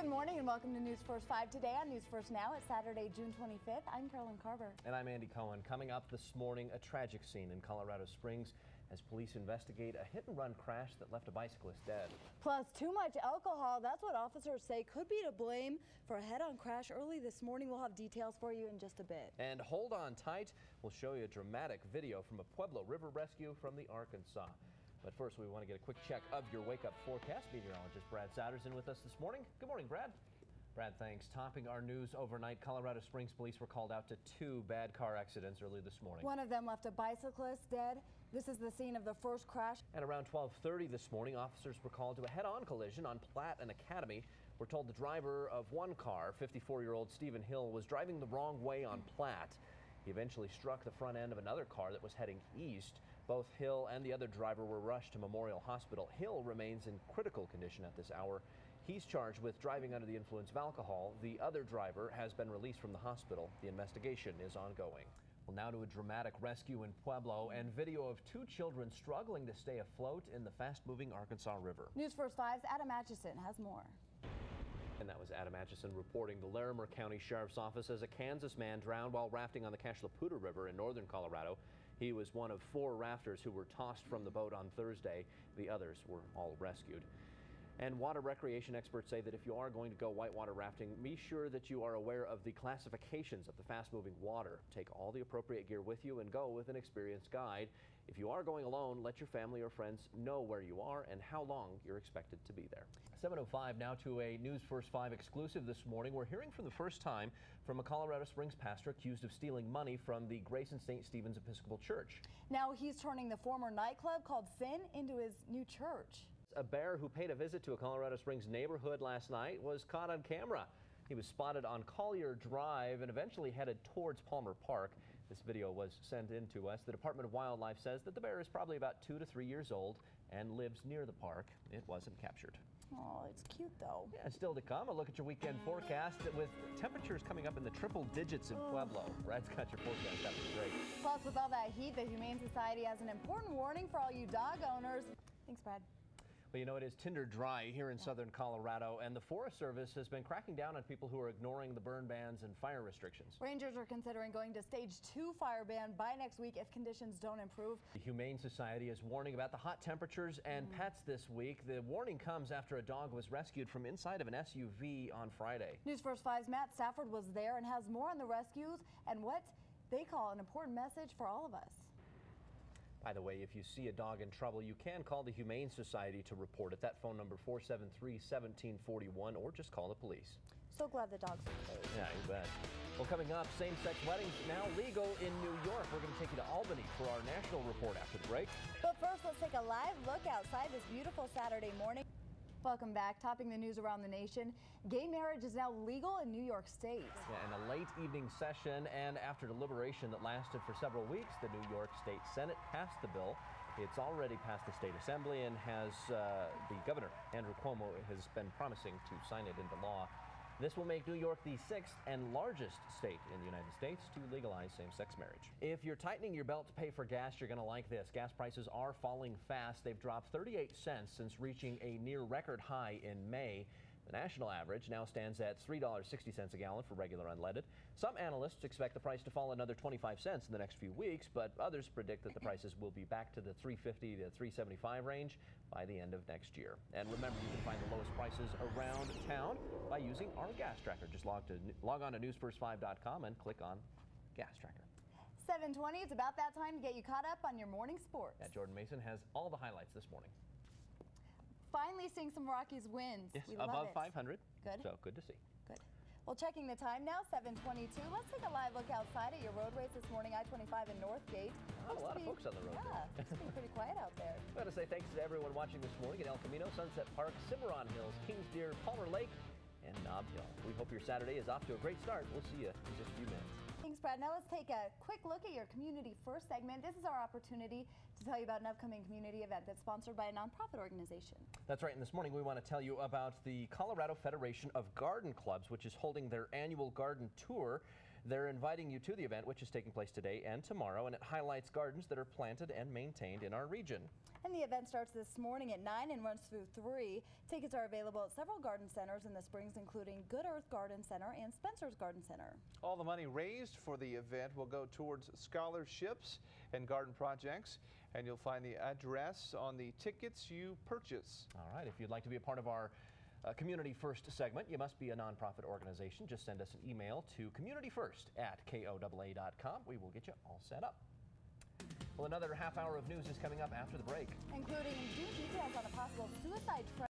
Good morning and welcome to News First 5 today on News First Now. It's Saturday, June 25th. I'm Carolyn Carver. And I'm Andy Koen. Coming up this morning, a tragic scene in Colorado Springs as police investigate a hit-and-run crash that left a bicyclist dead. Plus, too much alcohol. That's what officers say could be to blame for a head-on crash early this morning. We'll have details for you in just a bit. And hold on tight. We'll show you a dramatic video from a Pueblo River rescue from the Arkansas. But first, we want to get a quick check of your wake-up forecast. Meteorologist Brad Souders in with us this morning. Good morning, Brad. Brad, thanks. Topping our news overnight, Colorado Springs police were called out to 2 bad car accidents early this morning. One of them left a bicyclist dead. This is the scene of the first crash. And around 12:30 this morning, officers were called to a head-on collision on Platte and Academy. We're told the driver of one car, 54-year-old Stephen Hill, was driving the wrong way on Platte. He eventually struck the front end of another car that was heading east. Both Hill and the other driver were rushed to Memorial Hospital. Hill remains in critical condition at this hour. He's charged with driving under the influence of alcohol. The other driver has been released from the hospital. The investigation is ongoing. Well, now to a dramatic rescue in Pueblo and video of 2 children struggling to stay afloat in the fast-moving Arkansas River. News First 5's Adam Atchison has more. And that was Adam Atchison reporting. The Larimer County Sheriff's Office says a Kansas man drowned while rafting on the Cashlaputa River in northern Colorado. He was one of 4 rafters who were tossed from the boat on Thursday. The others were all rescued. And water recreation experts say that if you are going to go whitewater rafting, be sure that you are aware of the classifications of the fast-moving water. Take all the appropriate gear with you and go with an experienced guide. If you are going alone, let your family or friends know where you are and how long you're expected to be there. 7:05 now to a News First 5 exclusive this morning. We're hearing for the first time from a Colorado Springs pastor accused of stealing money from the Grace and St. Stephen's Episcopal Church. Now he's turning the former nightclub called Sin into his new church. A bear who paid a visit to a Colorado Springs neighborhood last night was caught on camera. He was spotted on Collier Drive and eventually headed towards Palmer Park. This video was sent in to us. The Department of Wildlife says that the bear is probably about 2 to 3 years old and lives near the park. It wasn't captured. Oh, it's cute though. Yeah, still to come. A look at your weekend forecast with temperatures coming up in the triple digits in Pueblo. Brad's got your forecast. That was great. Plus, with all that heat, the Humane Society has an important warning for all you dog owners. Thanks, Brad. Well, you know, it is tinder dry here in southern Colorado, and the Forest Service has been cracking down on people who are ignoring the burn bans and fire restrictions. Rangers are considering going to stage 2 fire ban by next week if conditions don't improve. The Humane Society is warning about the hot temperatures and pets this week. The warning comes after a dog was rescued from inside of an SUV on Friday. News First 5's Matt Stafford was there and has more on the rescues and what they call an important message for all of us. By the way, if you see a dog in trouble, you can call the Humane Society to report it. That phone number 473-1741, or just call the police. So glad the dogs are safe. Yeah, you bet. Well, coming up, same-sex weddings now legal in New York. We're going to take you to Albany for our national report after the break. But first, let's take a live look outside this beautiful Saturday morning. Welcome back. Topping the news around the nation, gay marriage is now legal in New York State. Yeah, in a late evening session and after deliberation that lasted for several weeks, the New York State Senate passed the bill. It's already passed the state assembly and has the governor, Andrew Cuomo, has been promising to sign it into law. This will make New York the 6th and largest state in the United States to legalize same-sex marriage. If you're tightening your belt to pay for gas, you're going to like this. Gas prices are falling fast. They've dropped 38 cents since reaching a near record high in May. The national average now stands at $3.60 a gallon for regular unleaded. Some analysts expect the price to fall another 25 cents in the next few weeks, but others predict that the prices will be back to the $3.50 to $3.75 range by the end of next year. And remember, you can find the lowest prices around town by using our gas tracker. Just log on to newsfirst5.com and click on gas tracker. 7:20, it's about that time to get you caught up on your morning sports. Yeah, Jordan Mason has all the highlights this morning. Finally seeing some Rockies wins. Yes, we love above it. 500. Good. So good to see. Good. Well, checking the time now, 7:22. Let's take a live look outside at your roadways this morning. I-25 in Northgate. Oh, a lot of folks on the road. Yeah, it's been pretty quiet out there. I want to say thanks to everyone watching this morning at El Camino, Sunset Park, Cimarron Hills, Kings Deer, Palmer Lake, and Nob Hill. We hope your Saturday is off to a great start. We'll see you in just a few minutes. Thanks, Brad. Now let's take a quick look at your Community First segment. This is our opportunity to tell you about an upcoming community event that's sponsored by a nonprofit organization. That's right. And this morning we want to tell you about the Colorado Federation of Garden Clubs, which is holding their annual garden tour. They're inviting you to the event, which is taking place today and tomorrow, and it highlights gardens that are planted and maintained in our region. And the event starts this morning at 9 and runs through 3. Tickets are available at several garden centers in the Springs, including Good Earth Garden Center and Spencer's Garden Center. All the money raised for the event will go towards scholarships and garden projects, and you'll find the address on the tickets you purchase. All right, if you'd like to be a part of our Community First segment, you must be a nonprofit organization. Just send us an email to communityfirst@koaa.com. We will get you all set up. Well, another half hour of news is coming up after the break. Including new details on a possible suicide trend.